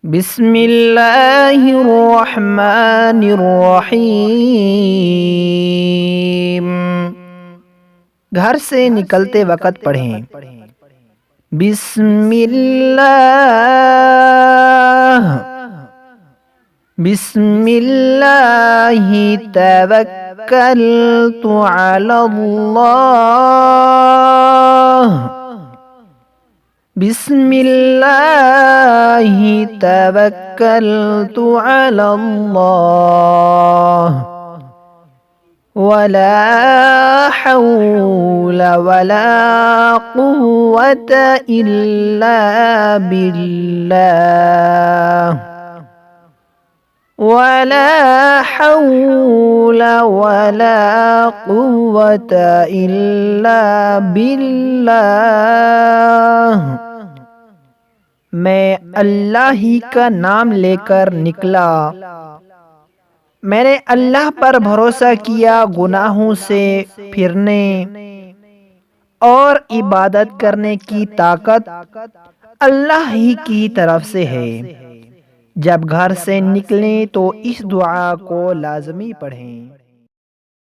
بسم اللہ الرحمن الرحیم۔ گھر سے نکلتے وقت پڑھیں۔ بسم اللہ، بسم اللہ توکلت علی اللہ، بسم اللہ توکلت علی اللہ، ولا حول ولا قوة الا باللہ، ولا حول ولا قوة الا باللہ۔ میں اللہ ہی کا نام لے کر نکلا، میں نے اللہ پر بھروسہ کیا، گناہوں سے پھرنے اور عبادت کرنے کی طاقت اللہ ہی کی طرف سے ہے۔ جب گھر سے نکلیں تو اس دعا کو لازمی پڑھیں۔